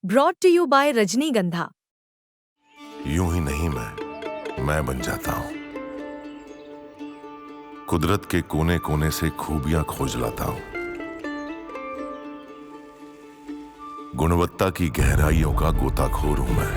Brought to you bye रजनीगंधा। यूं ही नहीं मैं बन जाता हूं। कुदरत के कोने कोने से खूबियां खोज लाता हूं। गुणवत्ता की गहराइयों का गोताखोर हूं मैं।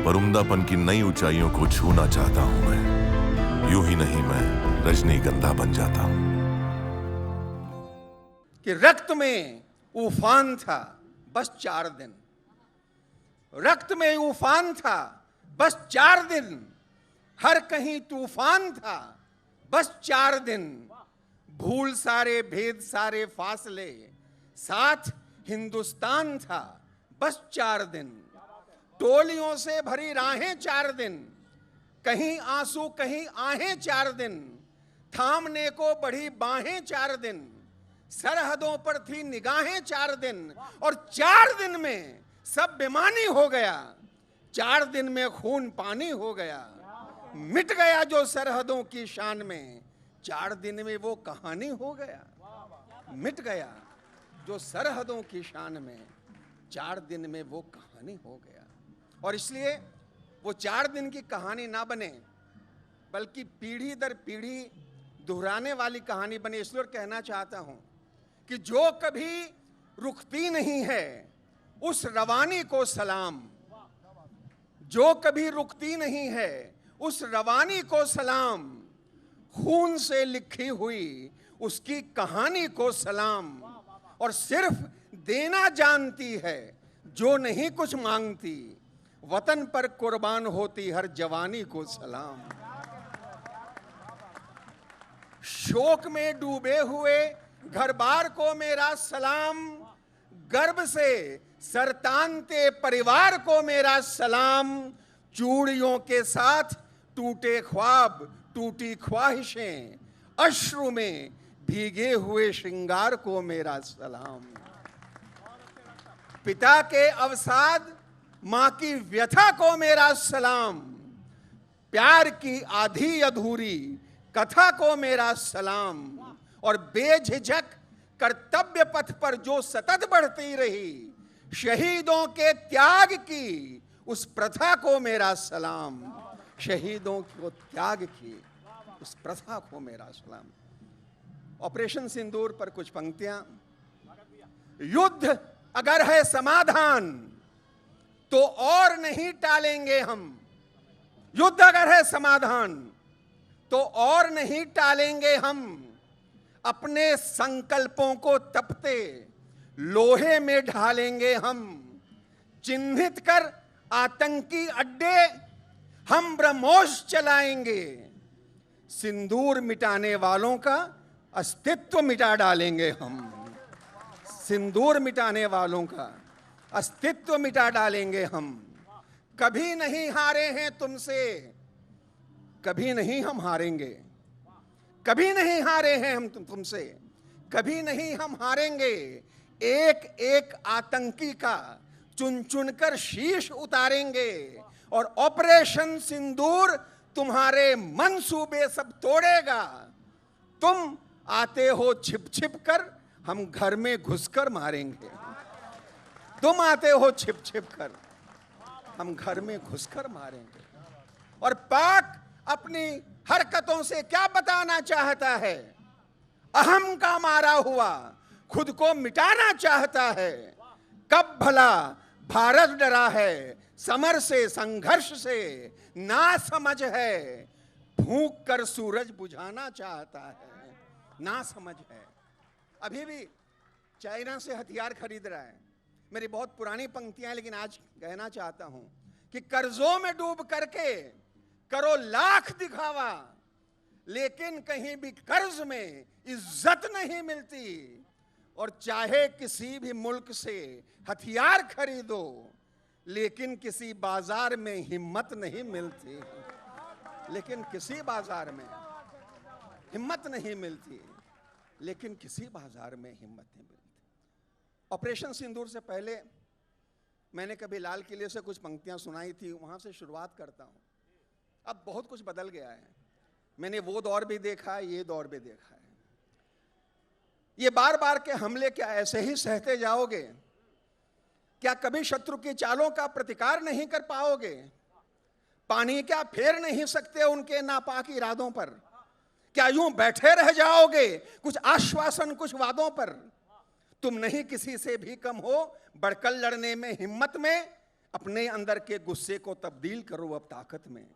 पर उम्दापन की नई ऊंचाइयों को छूना चाहता हूं मैं। यूं ही नहीं मैं रजनीगंधा बन जाता हूं। कि रक्त में उफान था बस 4 दिन, रक्त में उफान था बस 4 दिन, हर कहीं तूफान था बस 4 दिन। भूल सारे भेद सारे फासले, साथ हिंदुस्तान था बस 4 दिन। टोलियों से भरी राहें 4 दिन, कहीं आंसू कहीं आहें 4 दिन। थामने को बढ़ी बाहें 4 दिन, सरहदों पर थी निगाहें 4 दिन। और 4 दिन में सब बेमानी हो गया, 4 दिन में खून पानी हो गया। मिट गया जो सरहदों की शान में, 4 दिन में वो कहानी हो गया। मिट गया जो सरहदों की शान में, 4 दिन में वो कहानी हो गया। और इसलिए वो 4 दिन की कहानी ना बने, बल्कि पीढ़ी दर पीढ़ी दोहराने वाली कहानी बने। इसलिए कहना चाहता हूं कि जो कभी रुकती नहीं है उस रवानी को सलाम, जो कभी रुकती नहीं है उस रवानी को सलाम। खून से लिखी हुई उसकी कहानी को सलाम। और सिर्फ देना जानती है जो नहीं कुछ मांगती, वतन पर कुर्बान होती हर जवानी को सलाम। शोक में डूबे हुए घर बार को मेरा सलाम, गर्भ से सरतानते परिवार को मेरा सलाम। चूड़ियों के साथ टूटे ख्वाब टूटी ख्वाहिशें, अश्रु में भीगे हुए श्रृंगार को मेरा सलाम। पिता के अवसाद मां की व्यथा को मेरा सलाम, प्यार की आधी अधूरी कथा को मेरा सलाम। और बेझिझक कर्तव्य पथ पर जो सतत बढ़ती रही, शहीदों के त्याग की उस प्रथा को मेरा सलाम। शहीदों को त्याग की उस प्रथा को मेरा सलाम। ऑपरेशन सिंदूर पर कुछ पंक्तियां। युद्ध अगर है समाधान तो और नहीं टालेंगे हम, युद्ध अगर है समाधान तो और नहीं टालेंगे हम। अपने संकल्पों को तपते लोहे में ढालेंगे हम। चिन्हित कर आतंकी अड्डे हम ब्रह्मोस चलाएंगे। सिंदूर मिटाने वालों का अस्तित्व मिटा डालेंगे हम। सिंदूर मिटाने वालों का अस्तित्व मिटा डालेंगे हम। कभी नहीं हारे हैं तुमसे, कभी नहीं हम हारेंगे। कभी नहीं हारे हैं हम तुमसे, कभी नहीं हम हारेंगे। एक एक आतंकी का चुन चुन कर शीश उतारेंगे। और ऑपरेशन सिंदूर तुम्हारे मंसूबे सब तोड़ेगा। तुम आते हो छिप छिप कर, हम घर में घुसकर मारेंगे। तुम आते हो छिप छिप कर, हम घर में घुसकर मारेंगे। और पाक अपनी हरकतों से क्या बताना चाहता है? अहम का मारा हुआ खुद को मिटाना चाहता है। कब भला भारत डरा है समर से संघर्ष से, ना समझ है फूंक कर सूरज बुझाना चाहता है। ना समझ है। अभी भी चाइना से हथियार खरीद रहा है। मेरी बहुत पुरानी पंक्तियां हैं, लेकिन आज कहना चाहता हूं कि कर्जों में डूब करके करो लाख दिखावा, लेकिन कहीं भी कर्ज में इज्जत नहीं मिलती। और चाहे किसी भी मुल्क से हथियार खरीदो, लेकिन किसी बाजार में हिम्मत नहीं मिलती। लेकिन किसी बाजार में हिम्मत नहीं मिलती। लेकिन किसी बाजार में हिम्मत नहीं मिलती। ऑपरेशन सिंदूर से पहले मैंने कभी लाल किले से कुछ पंक्तियां सुनाई थी, वहां से शुरुआत करता हूं। अब बहुत कुछ बदल गया है। मैंने वो दौर भी देखा है, ये दौर भी देखा है। ये बार बार के हमले क्या ऐसे ही सहते जाओगे? क्या कभी शत्रु की चालों का प्रतिकार नहीं कर पाओगे? पानी क्या फेर नहीं सकते उनके नापाक इरादों पर? क्या यूं बैठे रह जाओगे कुछ आश्वासन, कुछ वादों पर? तुम नहीं किसी से भी कम हो बढ़कर लड़ने में, हिम्मत में। अपने अंदर के गुस्से को तब्दील करो अब ताकत में।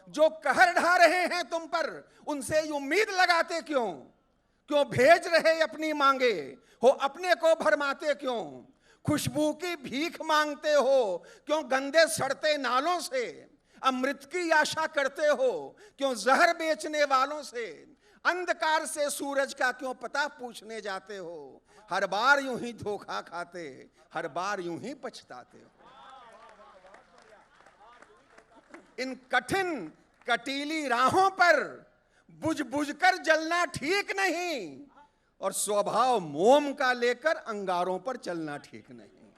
जो कहर ढा रहे हैं तुम पर, उनसे उम्मीद लगाते क्यों? क्यों भेज रहे अपनी मांगे हो, अपने को भरमाते क्यों? खुशबू की भीख मांगते हो, क्यों गंदे सड़ते नालों से? अमृत की आशा करते हो, क्यों जहर बेचने वालों से? अंधकार से सूरज का क्यों पता पूछने जाते हो? हर बार यूं ही धोखा खाते, हर बार यूं ही पछताते हो। इन कठिन कटीली राहों पर बुझ बुझ कर जलना ठीक नहीं, और स्वभाव मोम का लेकर अंगारों पर चलना ठीक नहीं।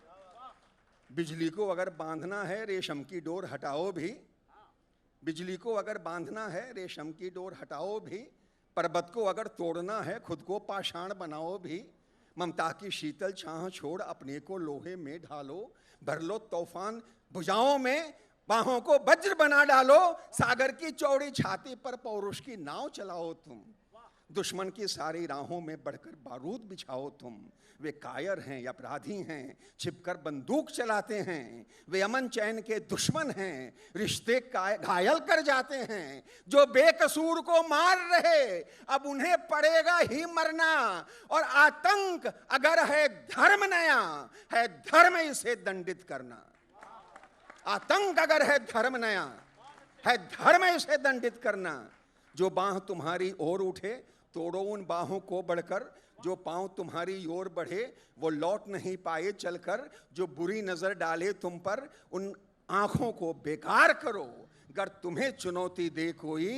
बिजली को अगर बांधना है रेशम की डोर हटाओ भी, बिजली को अगर बांधना है रेशम की डोर हटाओ भी। पर्वत को अगर तोड़ना है खुद को पाषाण बनाओ भी। ममता की शीतल छाह छोड़ अपने को लोहे में ढालो। भर लो तूफान भुजाओं में, बाहों को वज्र बना डालो। सागर की चौड़ी छाती पर पौरुष की नाव चलाओ तुम। दुश्मन की सारी राहों में बढ़कर बारूद बिछाओ तुम। वे कायर हैं, अपराधी हैं, छिपकर बंदूक चलाते हैं। वे अमन चैन के दुश्मन हैं, रिश्ते घायल कर जाते हैं। जो बेकसूर को मार रहे, अब उन्हें पड़ेगा ही मरना। और आतंक अगर है धर्म नया, है धर्म इसे दंडित करना। आतंक अगर है धर्म नया, है धर्म इसे दंडित करना। जो बाह तुम्हारी ओर उठे तोड़ो उन बाहों को बढ़कर। जो पांव तुम्हारी ओर बढ़े वो लौट नहीं पाए चलकर। जो बुरी नजर डाले तुम पर उन आंखों को बेकार करो। अगर तुम्हें चुनौती दे कोई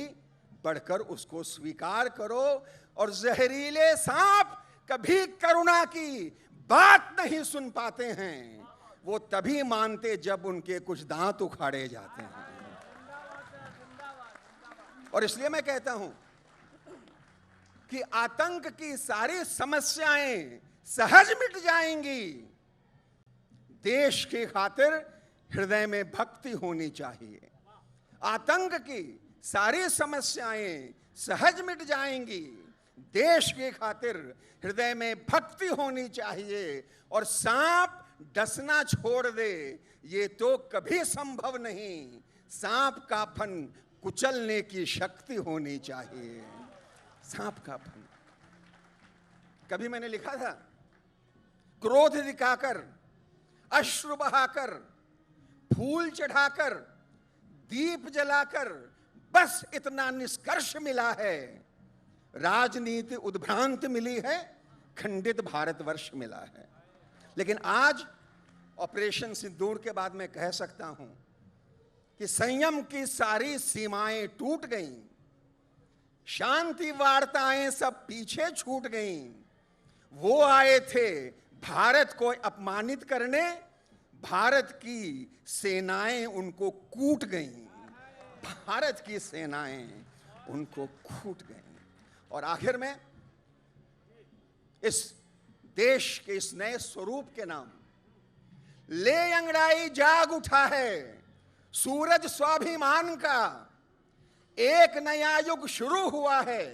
बढ़कर उसको स्वीकार करो। और जहरीले सांप कभी करुणा की बात नहीं सुन पाते हैं, वो तभी मानते जब उनके कुछ दांत उखाड़े जाते हैं। और इसलिए मैं कहता हूं कि आतंक की सारी समस्याएं सहज मिट जाएंगी। देश की खातिर हृदय में भक्ति होनी चाहिए। आतंक की सारी समस्याएं सहज मिट जाएंगी। देश की खातिर हृदय में भक्ति होनी चाहिए। और सांप डसना छोड़ दे ये तो कभी संभव नहीं। सांप का फन कुचलने की शक्ति होनी चाहिए। सांप का फन। कभी मैंने लिखा था, क्रोध दिखाकर, अश्रु बहाकर, फूल चढ़ाकर, दीप जलाकर बस इतना निष्कर्ष मिला है, राजनीति उद्भ्रांत मिली है, खंडित भारतवर्ष मिला है। लेकिन आज ऑपरेशन सिंदूर के बाद मैं कह सकता हूं कि संयम की सारी सीमाएं टूट गईं। शांति वार्ताएं सब पीछे छूट गईं। वो आए थे भारत को अपमानित करने, भारत की सेनाएं उनको कूट गईं। भारत की सेनाएं उनको कूट गईं। और आखिर में इस देश के इस नए स्वरूप के नाम ले अंगड़ाई जाग उठा है। सूरज स्वाभिमान का एक नया युग शुरू हुआ है।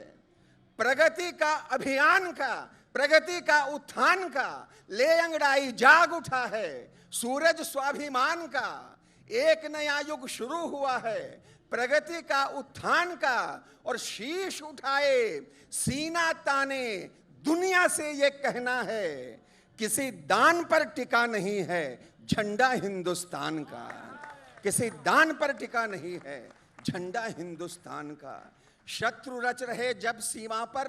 प्रगति का अभियान का, प्रगति का उत्थान का ले अंगड़ाई जाग उठा है। सूरज स्वाभिमान का एक नया युग शुरू हुआ है। प्रगति का उत्थान का। और शीश उठाए सीना ताने दुनिया से ये कहना है, किसी दान पर टिका नहीं है झंडा हिंदुस्तान का। किसी दान पर टिका नहीं है झंडा हिंदुस्तान का। शत्रु रच रहे जब सीमा पर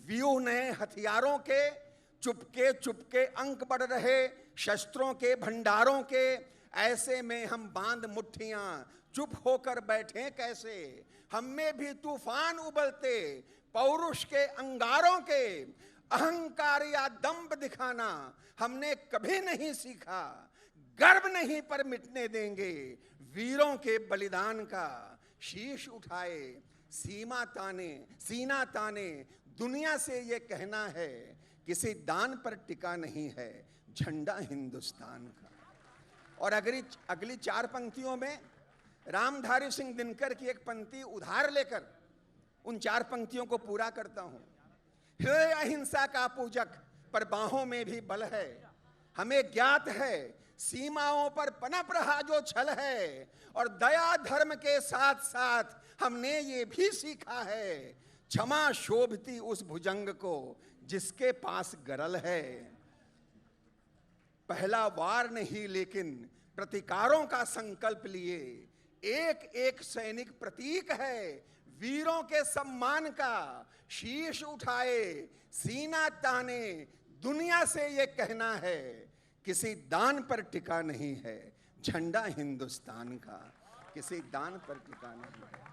व्यूह नए हथियारों के, चुपके चुपके अंक बढ़ रहे शस्त्रों के भंडारों के। ऐसे में हम बांध मुट्ठियां चुप होकर बैठे कैसे। हम में भी तूफान उबलते पौरुष के अंगारों के। अहंकार या दंभ दिखाना हमने कभी नहीं सीखा। गर्व नहीं पर मिटने देंगे वीरों के बलिदान का। शीश उठाए सीना ताने दुनिया से ये कहना है, किसी दान पर टिका नहीं है झंडा हिंदुस्तान का। और अगली 4 पंक्तियों में रामधारी सिंह दिनकर की एक पंक्ति उधार लेकर उन 4 पंक्तियों को पूरा करता हूं। हृदय अहिंसा का पूजक पर बाहों में भी बल है, हमें ज्ञात है सीमाओं पर पनप रहा जो छल है, और दया धर्म के साथ साथ हमने ये भी सीखा है, क्षमा शोभती उस भुजंग को जिसके पास गरल है। पहला वार नहीं लेकिन प्रतिकारों का संकल्प लिए, एक एक सैनिक प्रतीक है वीरों के सम्मान का, शीश उठाए सीना ताने दुनिया से ये कहना है, किसी दान पर टिका नहीं है झंडा हिंदुस्तान का, किसी दान पर टिका नहीं है।